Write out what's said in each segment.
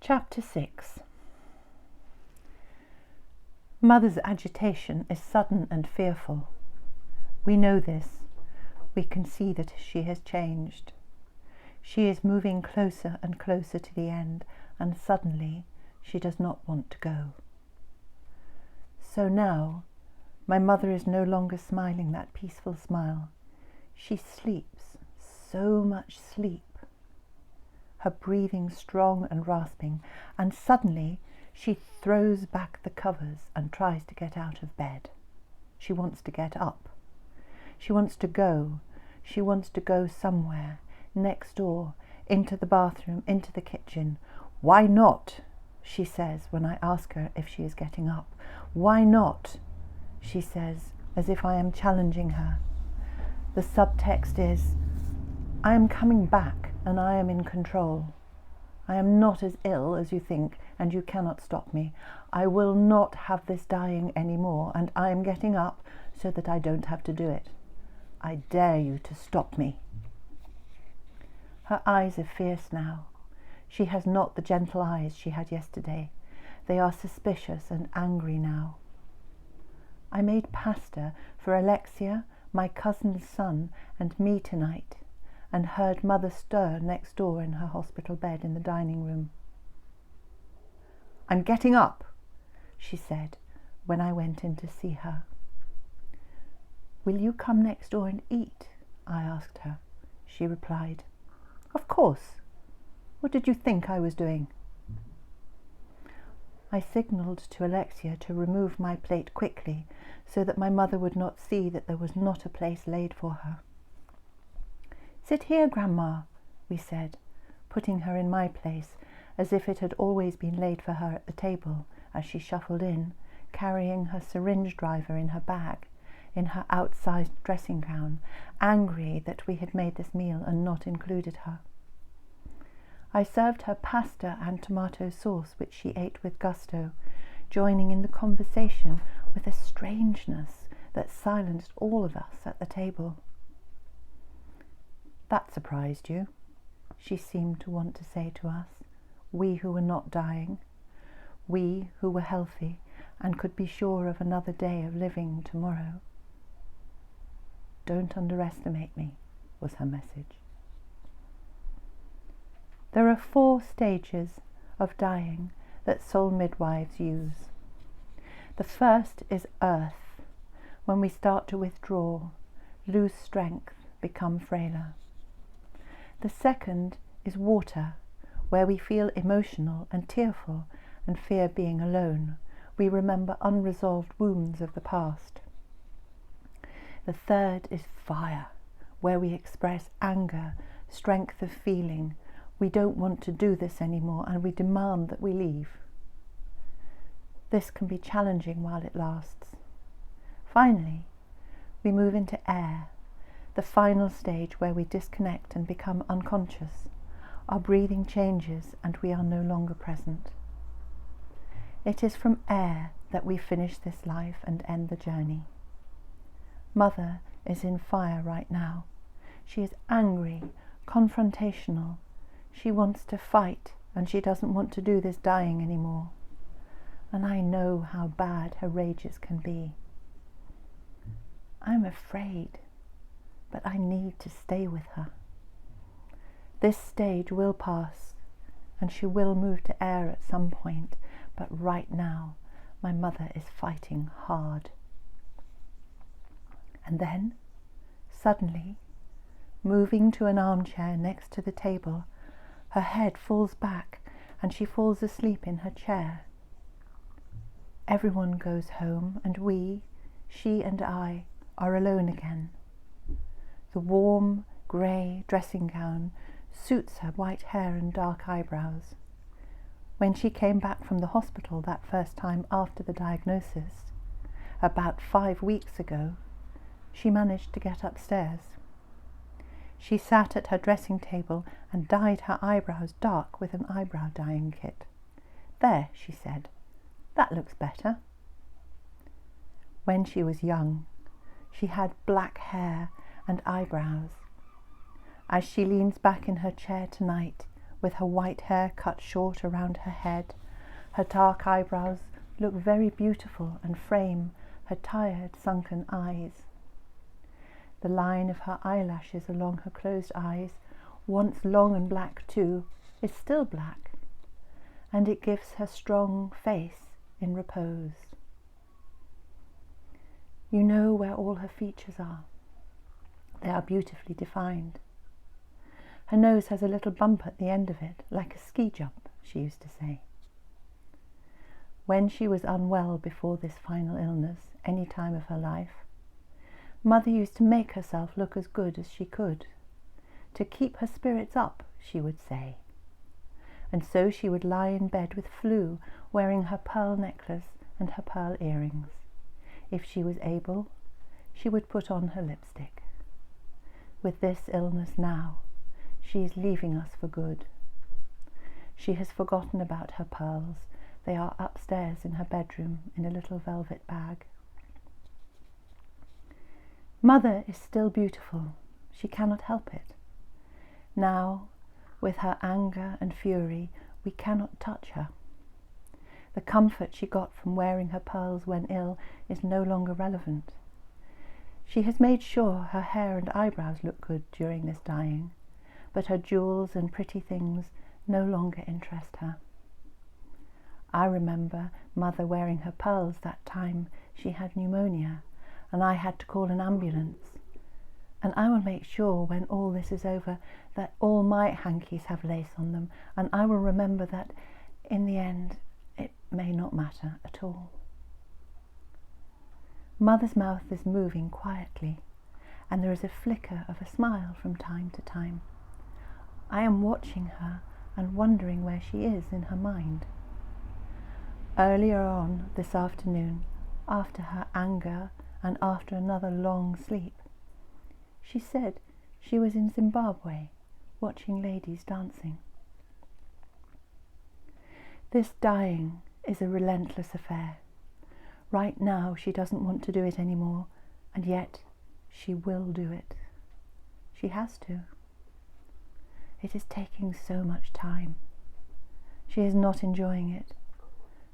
Chapter 6. Mother's agitation is sudden and fearful. We know this. We can see that she has changed. She is moving closer and closer to the end, and suddenly she does not want to go. So now, my mother is no longer smiling that peaceful smile. She sleeps, so much sleep. Her breathing strong and rasping, and suddenly she throws back the covers and tries to get out of bed. She wants to get up. She wants to go. She wants to go somewhere, next door, into the bathroom, into the kitchen. Why not? She says when I ask her if she is getting up. Why not? She says, as if I am challenging her. The subtext is, I am coming back and I am in control. I am not as ill as you think, and you cannot stop me. I will not have this dying anymore, and I am getting up so that I don't have to do it. I dare you to stop me. Her eyes are fierce now. She has not the gentle eyes she had yesterday. They are suspicious and angry now. I made pasta for Alexia, my cousin's son, and me tonight, and heard Mother stir next door in her hospital bed in the dining room. I'm getting up, she said when I went in to see her. Will you come next door and eat? I asked her. She replied, Of course. What did you think I was doing? I signalled to Alexia to remove my plate quickly so that my mother would not see that there was not a place laid for her. Sit here, Grandma, we said, putting her in my place, as if it had always been laid for her at the table, as she shuffled in, carrying her syringe driver in her bag, in her outsized dressing gown, angry that we had made this meal and not included her. I served her pasta and tomato sauce, which she ate with gusto, joining in the conversation with a strangeness that silenced all of us at the table. That surprised you, she seemed to want to say to us, we who were not dying, we who were healthy and could be sure of another day of living tomorrow. Don't underestimate me, was her message. There are 4 stages of dying that soul midwives use. The first is earth, when we start to withdraw, lose strength, become frailer. The second is water, where we feel emotional and tearful and fear being alone. We remember unresolved wounds of the past. The third is fire, where we express anger, strength of feeling. We don't want to do this anymore and we demand that we leave. This can be challenging while it lasts. Finally, we move into air, the final stage where we disconnect and become unconscious. Our breathing changes and we are no longer present. It is from air that we finish this life and end the journey. Mother is in fire right now. She is angry, confrontational. She wants to fight and she doesn't want to do this dying anymore. And I know how bad her rages can be. I'm afraid, but I need to stay with her. This stage will pass and she will move to air at some point, but right now my mother is fighting hard. And then, suddenly, moving to an armchair next to the table, her head falls back and she falls asleep in her chair. Everyone goes home and we, she and I, are alone again. The warm, grey dressing gown suits her white hair and dark eyebrows. When she came back from the hospital that first time after the diagnosis, about 5 weeks ago, she managed to get upstairs. She sat at her dressing table and dyed her eyebrows dark with an eyebrow dyeing kit. There, she said, that looks better. When she was young, she had black hair and eyebrows. As she leans back in her chair tonight with her white hair cut short around her head. Her dark eyebrows look very beautiful and frame her tired, sunken eyes. The line of her eyelashes along her closed eyes, once long and black too, is still black, and it gives her strong face in repose. You know where all her features are. They are beautifully defined. Her nose has a little bump at the end of it, like a ski jump, she used to say. When she was unwell before this final illness, any time of her life, Mother used to make herself look as good as she could. To keep her spirits up, she would say. And so she would lie in bed with flu, wearing her pearl necklace and her pearl earrings. If she was able, she would put on her lipstick. With this illness now, she is leaving us for good. She has forgotten about her pearls. They are upstairs in her bedroom in a little velvet bag. Mother is still beautiful. She cannot help it. Now, with her anger and fury, we cannot touch her. The comfort she got from wearing her pearls when ill is no longer relevant. She has made sure her hair and eyebrows look good during this dying, but her jewels and pretty things no longer interest her. I remember Mother wearing her pearls that time she had pneumonia, and I had to call an ambulance. And I will make sure when all this is over that all my hankies have lace on them, and I will remember that in the end it may not matter at all. Mother's mouth is moving quietly, and there is a flicker of a smile from time to time. I am watching her and wondering where she is in her mind. Earlier on this afternoon, after her anger and after another long sleep, she said she was in Zimbabwe watching ladies dancing. This dying is a relentless affair. Right now she doesn't want to do it anymore, and yet she will do it. She has to. It is taking so much time. She is not enjoying it,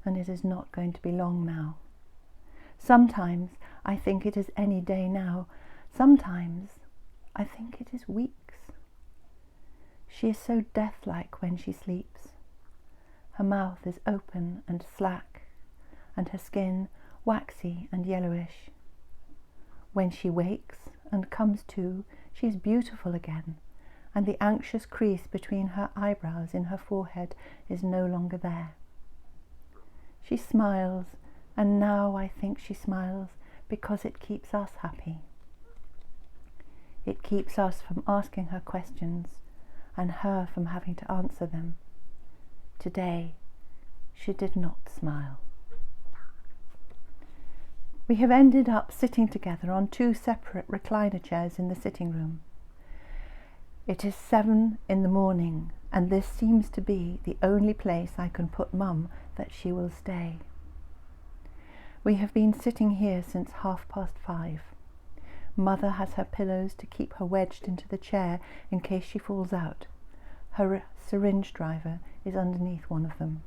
and it is not going to be long now. Sometimes I think it is any day now. Sometimes I think it is weeks. She is so death-like when she sleeps. Her mouth is open and slack, and her skin waxy and yellowish. When she wakes and comes to, she is beautiful again, and the anxious crease between her eyebrows in her forehead is no longer there. She smiles, and now I think she smiles because it keeps us happy. It keeps us from asking her questions and her from having to answer them. Today, she did not smile. We have ended up sitting together on 2 separate recliner chairs in the sitting room. It is 7 in the morning, and this seems to be the only place I can put Mum that she will stay. We have been sitting here since 5:30. Mother has her pillows to keep her wedged into the chair in case she falls out. Her syringe driver is underneath one of them.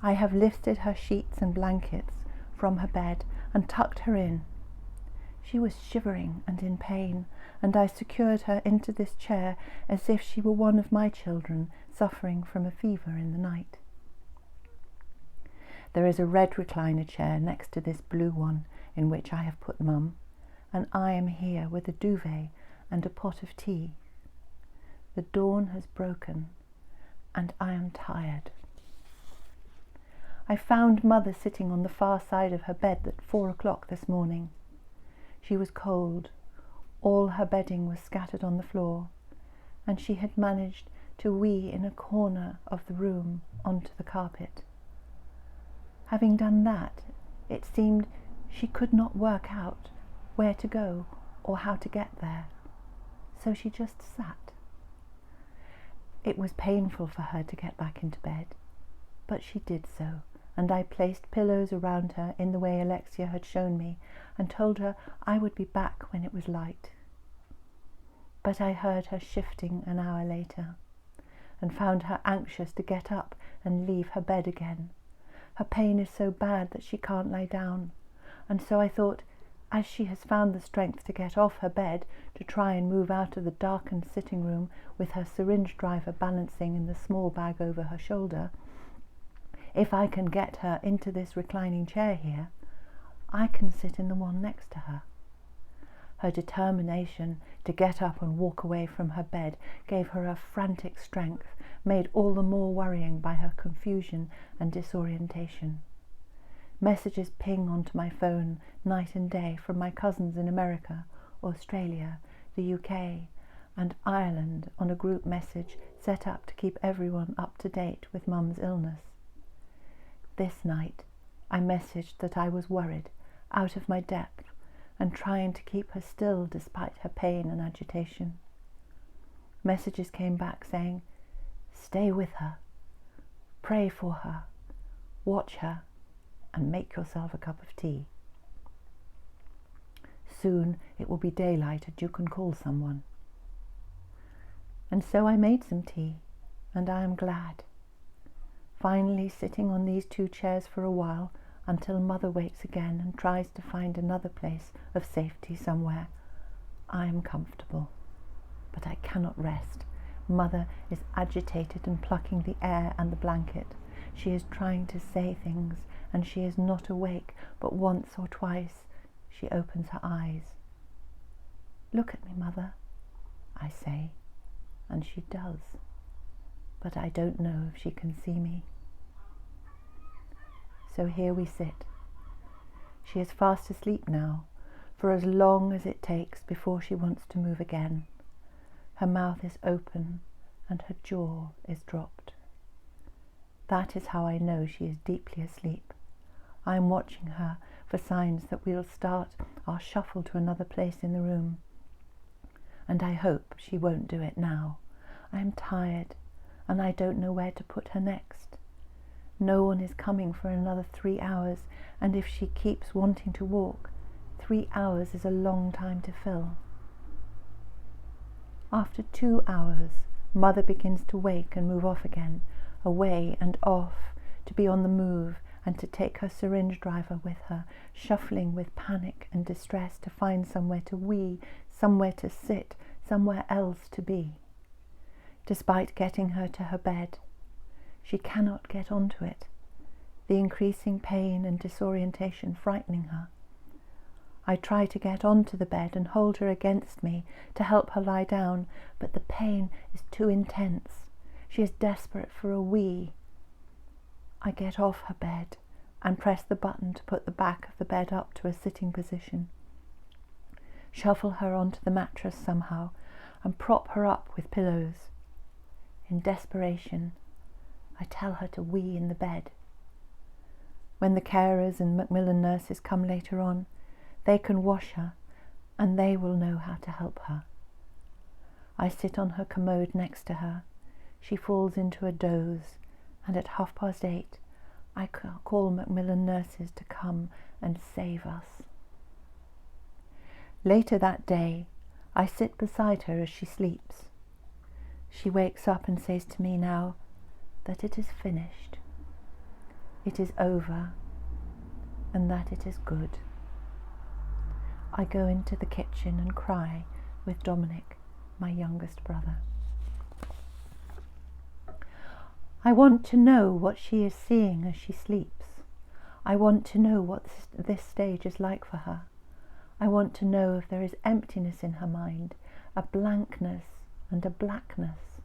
I have lifted her sheets and blankets from her bed and tucked her in. She was shivering and in pain, and I secured her into this chair as if she were one of my children suffering from a fever in the night. There is a red recliner chair next to this blue one in which I have put Mum, and I am here with a duvet and a pot of tea. The dawn has broken, and I am tired. I found Mother sitting on the far side of her bed at 4 o'clock this morning. She was cold. All her bedding was scattered on the floor, and she had managed to wee in a corner of the room onto the carpet. Having done that, it seemed she could not work out where to go or how to get there, so she just sat. It was painful for her to get back into bed, but she did so, and I placed pillows around her in the way Alexia had shown me and told her I would be back when it was light. But I heard her shifting an hour later, and found her anxious to get up and leave her bed again. Her pain is so bad that she can't lie down, and so I thought, as she has found the strength to get off her bed to try and move out of the darkened sitting room with her syringe driver balancing in the small bag over her shoulder, if I can get her into this reclining chair here, I can sit in the one next to her. Her determination to get up and walk away from her bed gave her a frantic strength, made all the more worrying by her confusion and disorientation. Messages ping onto my phone night and day from my cousins in America, Australia, the UK, and Ireland on a group message set up to keep everyone up to date with Mum's illness. This night, I messaged that I was worried, out of my depth, and trying to keep her still despite her pain and agitation. Messages came back saying, "Stay with her, pray for her, watch her, and make yourself a cup of tea. Soon it will be daylight and you can call someone." And so I made some tea, and I am glad. Finally sitting on these two chairs for a while until Mother wakes again and tries to find another place of safety somewhere, I am comfortable. But I cannot rest. Mother is agitated and plucking the air and the blanket. She is trying to say things, and she is not awake, but once or twice she opens her eyes. "Look at me, Mother," I say, and she does, but I don't know if she can see me. So here we sit. She is fast asleep now, for as long as it takes before she wants to move again. Her mouth is open and her jaw is dropped. That is how I know she is deeply asleep. I am watching her for signs that we'll start our shuffle to another place in the room. And I hope she won't do it now. I am tired, and I don't know where to put her next. No one is coming for another 3 hours, and if she keeps wanting to walk, 3 hours is a long time to fill. After 2 hours, Mother begins to wake and move off again, away and off, to be on the move and to take her syringe driver with her, shuffling with panic and distress to find somewhere to wee, somewhere to sit, somewhere else to be. Despite getting her to her bed, she cannot get onto it, the increasing pain and disorientation frightening her. I try to get onto the bed and hold her against me to help her lie down, but the pain is too intense. She is desperate for a wee. I get off her bed and press the button to put the back of the bed up to a sitting position, shuffle her onto the mattress somehow, and prop her up with pillows. In desperation, I tell her to wee in the bed. When the carers and Macmillan nurses come later on, they can wash her, and they will know how to help her. I sit on her commode next to her. She falls into a doze, and at 8:30, I call Macmillan nurses to come and save us. Later that day, I sit beside her as she sleeps. She wakes up and says to me now that it is finished, it is over, and that it is good. I go into the kitchen and cry with Dominic, my youngest brother. I want to know what she is seeing as she sleeps. I want to know what this stage is like for her. I want to know if there is emptiness in her mind, a blankness and a blackness,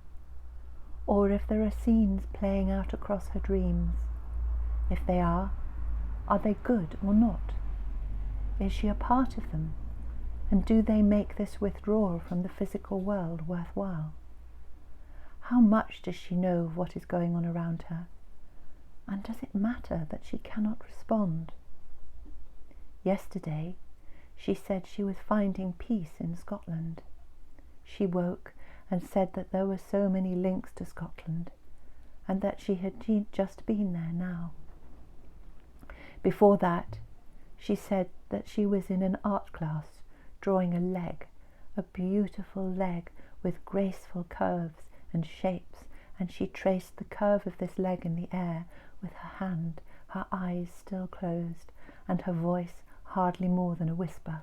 or if there are scenes playing out across her dreams. If they are they good or not? Is she a part of them? And do they make this withdrawal from the physical world worthwhile? How much does she know of what is going on around her? And does it matter that she cannot respond? Yesterday, she said she was finding peace in Scotland. She woke and said that there were so many links to Scotland, and that she had just been there now. Before that, she said that she was in an art class drawing a leg, a beautiful leg with graceful curves and shapes and she traced the curve of this leg in the air with her hand, her eyes still closed, and her voice hardly more than a whisper.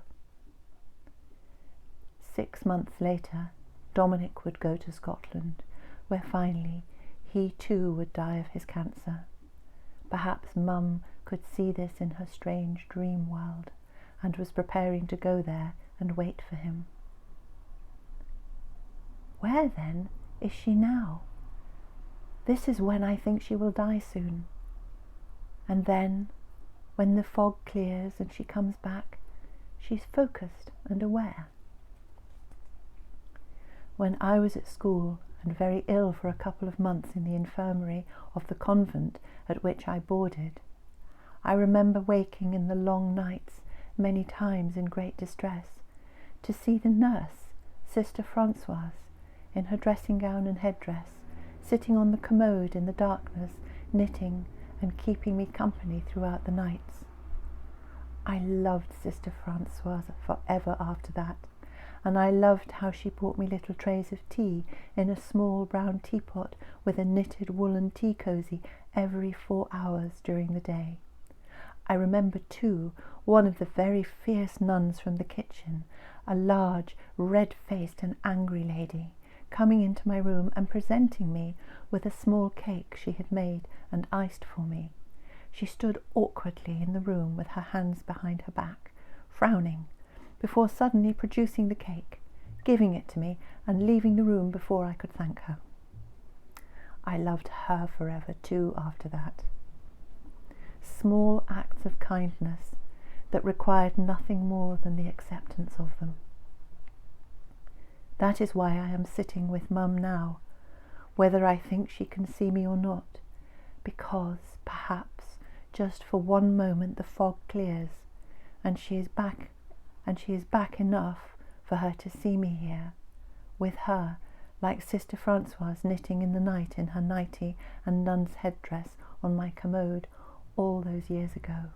6 months later, Dominic would go to Scotland, where finally he too would die of his cancer. Perhaps Mum could see this in her strange dream world, and was preparing to go there and wait for him. Where, then, is she now? This is when I think she will die soon. And then, when the fog clears and she comes back, she's focused and aware. When I was at school and very ill for a couple of months in the infirmary of the convent at which I boarded, I remember waking in the long nights many times in great distress to see the nurse, Sister Francoise, in her dressing gown and headdress, sitting on the commode in the darkness, knitting and keeping me company throughout the nights. I loved Sister Francoise forever after that, and I loved how she brought me little trays of tea in a small brown teapot with a knitted woolen tea cosy every 4 hours during the day. I remember too one of the very fierce nuns from the kitchen, a large, red-faced and angry lady, coming into my room and presenting me with a small cake she had made and iced for me. She stood awkwardly in the room with her hands behind her back, frowning, before suddenly producing the cake, giving it to me and leaving the room before I could thank her. I loved her forever too after that. Small acts of kindness that required nothing more than the acceptance of them. That is why I am sitting with Mum now, whether I think she can see me or not, because perhaps just for one moment the fog clears and she is back enough for her to see me here, with her, like Sister Francoise, knitting in the night in her nightie and nun's headdress on my commode all those years ago.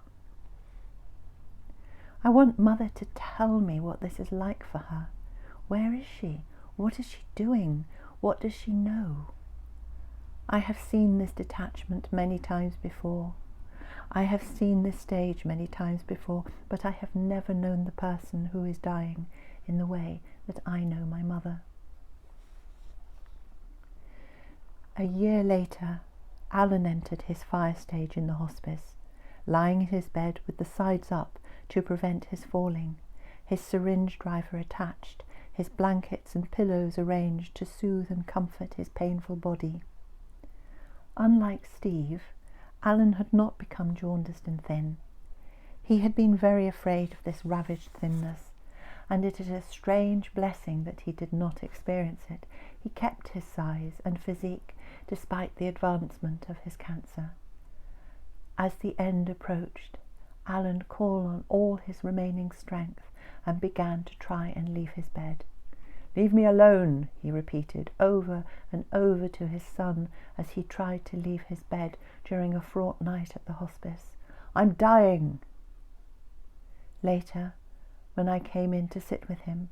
I want Mother to tell me what this is like for her. Where is she? What is she doing? What does she know? I have seen this detachment many times before. I have seen this stage many times before, but I have never known the person who is dying in the way that I know my mother. A year later, Alan entered his fire stage in the hospice, lying in his bed with the sides up to prevent his falling, his syringe driver attached, his blankets and pillows arranged to soothe and comfort his painful body. Unlike Steve, Alan had not become jaundiced and thin. He had been very afraid of this ravaged thinness, and it is a strange blessing that he did not experience it. He kept his size and physique despite the advancement of his cancer. As the end approached, Alan called on all his remaining strength and began to try and leave his bed. "Leave me alone," he repeated over and over to his son as he tried to leave his bed during a fraught night at the hospice. "I'm dying." Later, when I came in to sit with him,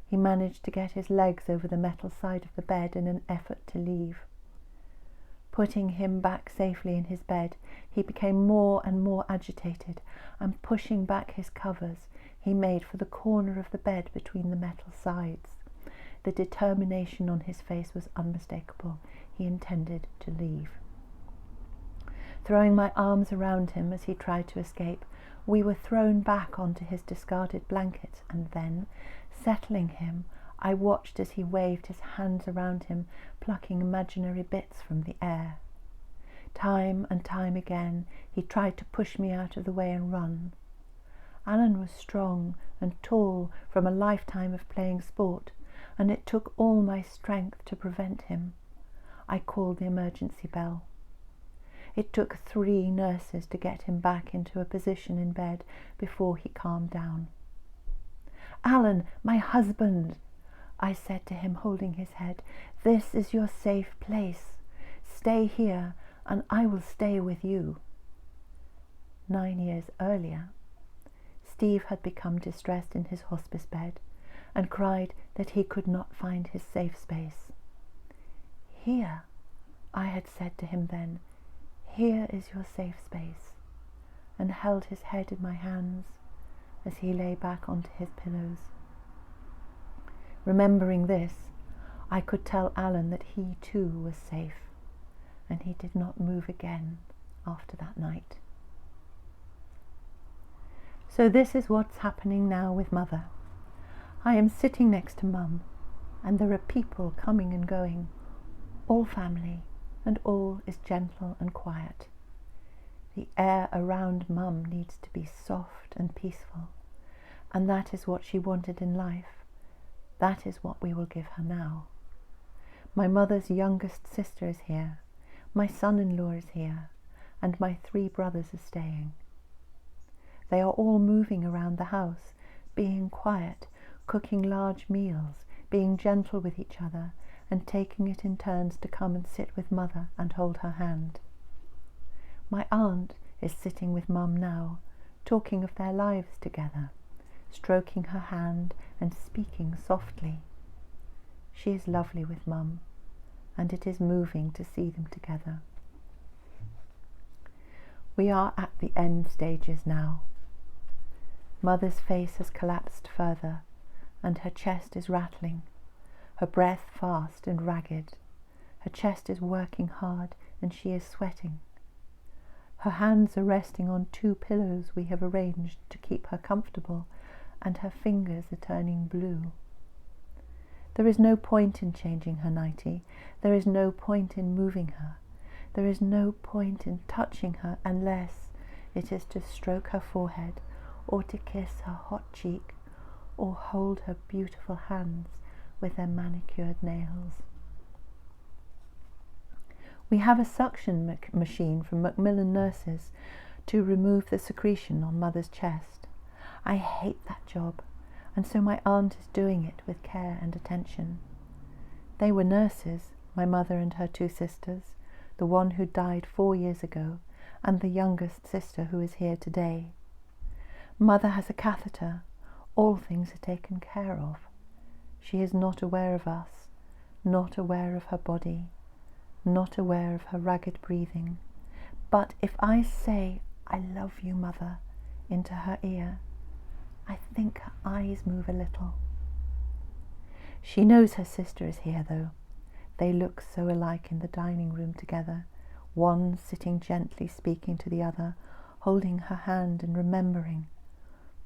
he managed to get his legs over the metal side of the bed in an effort to leave. Putting him back safely in his bed, he became more and more agitated, and pushing back his covers, he made for the corner of the bed between the metal sides. The determination on his face was unmistakable. He intended to leave. Throwing my arms around him as he tried to escape, we were thrown back onto his discarded blankets, and then, settling him, I watched as he waved his hands around him, plucking imaginary bits from the air. Time and time again, he tried to push me out of the way and run. Alan was strong and tall from a lifetime of playing sport, and it took all my strength to prevent him. I called the emergency bell. It took 3 nurses to get him back into a position in bed before he calmed down. "Alan, my husband," I said to him, holding his head, "this is your safe place. Stay here, and I will stay with you." 9 years earlier, Steve had become distressed in his hospice bed and cried that he could not find his safe space. "Here," I had said to him then, "Here is your safe space," and held his head in my hands as he lay back onto his pillows. Remembering this, I could tell Alan that he too was safe, and he did not move again after that night. So this is what's happening now with Mother. I am sitting next to Mum, and there are people coming and going, all family, and all is gentle and quiet. The air around Mum needs to be soft and peaceful, and that is what she wanted in life. That is what we will give her now. My mother's youngest sister is here, my son-in-law is here, and my 3 brothers are staying. They are all moving around the house, being quiet, cooking large meals, being gentle with each other, and taking it in turns to come and sit with Mother and hold her hand. My aunt is sitting with Mum now, talking of their lives together, stroking her hand and speaking softly. She is lovely with Mum, and it is moving to see them together. We are at the end stages now. Mother's face has collapsed further, and her chest is rattling, her breath fast and ragged. Her chest is working hard, and she is sweating. Her hands are resting on 2 pillows we have arranged to keep her comfortable, and her fingers are turning blue. There is no point in changing her nightie. There is no point in moving her. There is no point in touching her unless it is to stroke her forehead, or to kiss her hot cheek, or hold her beautiful hands with their manicured nails. We have a suction machine from Macmillan Nurses to remove the secretion on Mother's chest. I hate that job, and so my aunt is doing it with care and attention. They were nurses, my mother and her 2 sisters, the one who died 4 years ago, and the youngest sister who is here today. Mother has a catheter. All things are taken care of. She is not aware of us, not aware of her body, not aware of her ragged breathing. But if I say, "I love you, Mother," into her ear, I think her eyes move a little. She knows her sister is here, though. They look so alike in the dining room together, one sitting gently speaking to the other, holding her hand and remembering,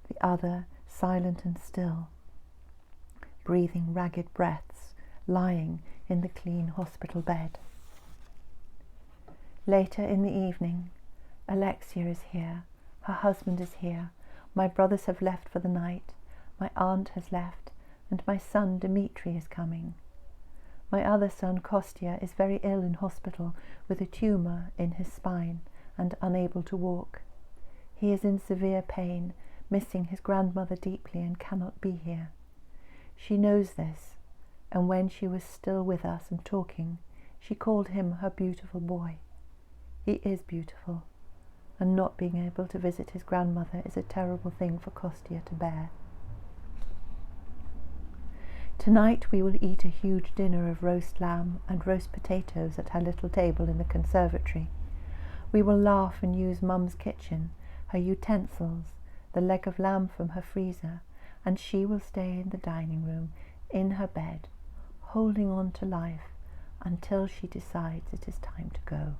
the other silent and still, breathing ragged breaths, lying in the clean hospital bed. Later in the evening, Alexia is here, her husband is here, my brothers have left for the night, my aunt has left, and my son Dmitri is coming. My other son Kostya is very ill in hospital with a tumour in his spine and unable to walk. He is in severe pain, missing his grandmother deeply, and cannot be here. She knows this, and when she was still with us and talking, she called him her beautiful boy. He is beautiful, and not being able to visit his grandmother is a terrible thing for Kostya to bear. Tonight we will eat a huge dinner of roast lamb and roast potatoes at her little table in the conservatory. We will laugh and use Mum's kitchen, her utensils, the leg of lamb from her freezer, and she will stay in the dining room, in her bed, holding on to life until she decides it is time to go.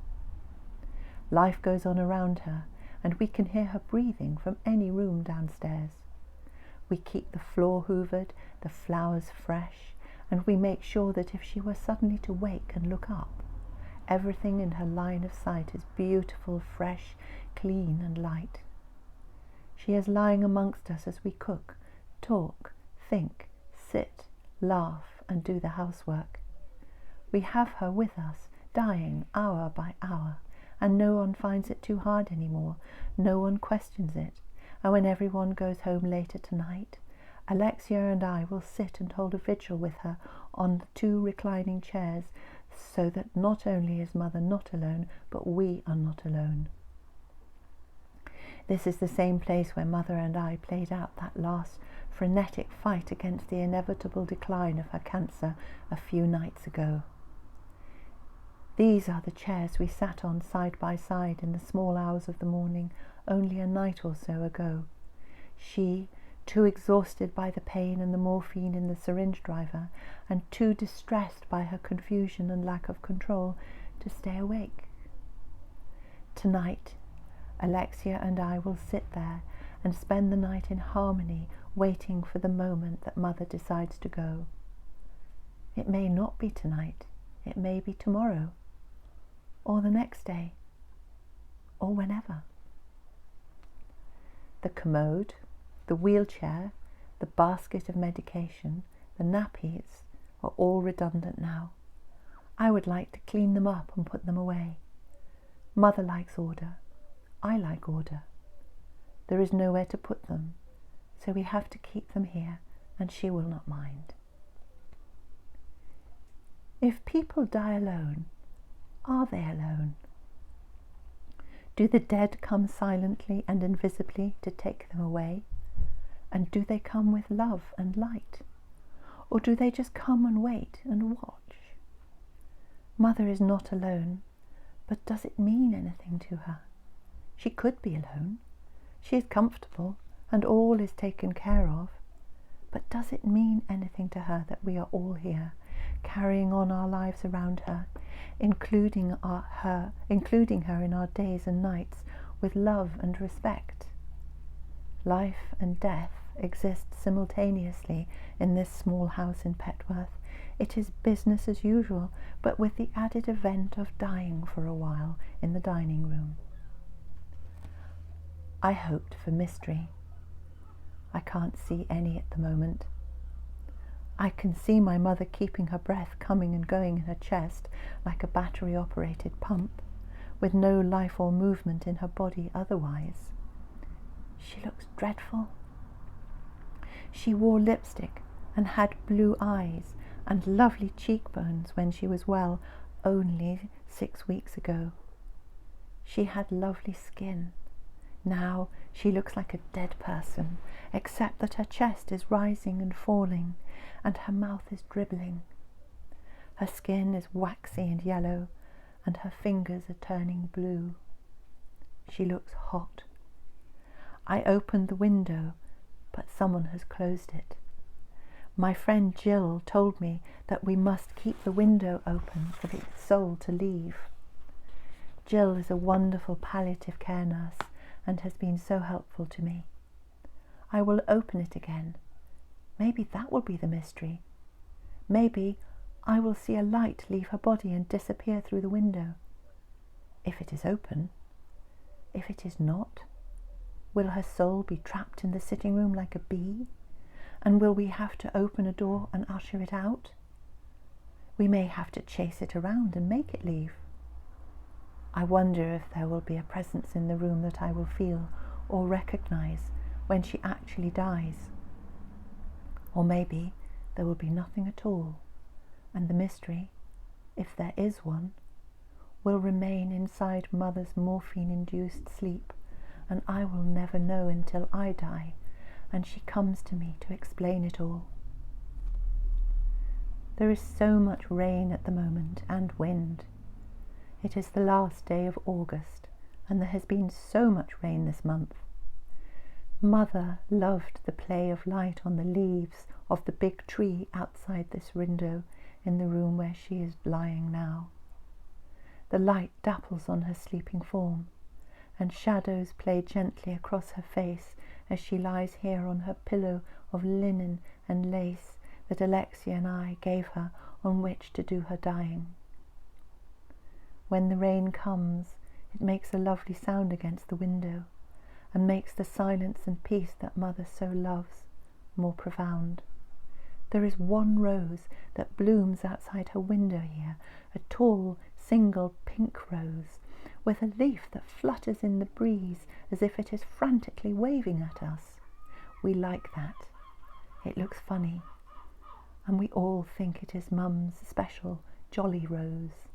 Life goes on around her, and we can hear her breathing from any room downstairs. We keep the floor hoovered, the flowers fresh, and we make sure that if she were suddenly to wake and look up, everything in her line of sight is beautiful, fresh, clean and light. She is lying amongst us as we cook, talk, think, sit, laugh and do the housework. We have her with us, dying hour by hour, and no one finds it too hard anymore, no one questions it, and when everyone goes home later tonight, Alexia and I will sit and hold a vigil with her on the 2 reclining chairs, so that not only is Mother not alone, but we are not alone. This is the same place where Mother and I played out that last frenetic fight against the inevitable decline of her cancer a few nights ago. These are the chairs we sat on side by side in the small hours of the morning only a night or so ago. She, too exhausted by the pain and the morphine in the syringe driver, and too distressed by her confusion and lack of control to stay awake. Tonight, Alexia and I will sit there and spend the night in harmony, waiting for the moment that Mother decides to go. It may not be tonight, it may be tomorrow, or the next day, or whenever. The commode, the wheelchair, the basket of medication, the nappies are all redundant now. I would like to clean them up and put them away. Mother likes order. I like order. There is nowhere to put them, so we have to keep them here, and she will not mind. If people die alone, are they alone? Do the dead come silently and invisibly to take them away? And do they come with love and light? Or do they just come and wait and watch? Mother is not alone, but does it mean anything to her? She could be alone. She is comfortable and all is taken care of. But does it mean anything to her that we are all here, carrying on our lives around her, including her in our days and nights with love and respect? Life and death exist simultaneously in this small house in Petworth. It is business as usual, but with the added event of dying for a while in the dining room. I hoped for mystery. I can't see any at the moment. I can see my mother keeping her breath coming and going in her chest like a battery-operated pump, with no life or movement in her body otherwise. She looks dreadful. She wore lipstick and had blue eyes and lovely cheekbones when she was well only 6 weeks ago. She had lovely skin. Now she looks like a dead person, except that her chest is rising and falling, and her mouth is dribbling. Her skin is waxy and yellow, and her fingers are turning blue. She looks hot. I opened the window, but someone has closed it. My friend Jill told me that we must keep the window open for the soul to leave. Jill is a wonderful palliative care nurse and has been so helpful to me. I will open it again. Maybe that will be the mystery. Maybe I will see a light leave her body and disappear through the window. If it is open. If it is not, will her soul be trapped in the sitting room like a bee? And will we have to open a door and usher it out? We may have to chase it around and make it leave. I wonder if there will be a presence in the room that I will feel or recognize when she actually dies. Or maybe there will be nothing at all, and the mystery, if there is one, will remain inside Mother's morphine-induced sleep, and I will never know until I die, and she comes to me to explain it all. There is so much rain at the moment, and wind. It is the last day of August, and there has been so much rain this month. Mother loved the play of light on the leaves of the big tree outside this window in the room where she is lying now. The light dapples on her sleeping form, and shadows play gently across her face as she lies here on her pillow of linen and lace that Alexia and I gave her on which to do her dying. When the rain comes, it makes a lovely sound against the window, and makes the silence and peace that Mother so loves more profound. There is one rose that blooms outside her window here, a tall, single pink rose, with a leaf that flutters in the breeze as if it is frantically waving at us. We like that. It looks funny, and we all think it is Mum's special jolly rose.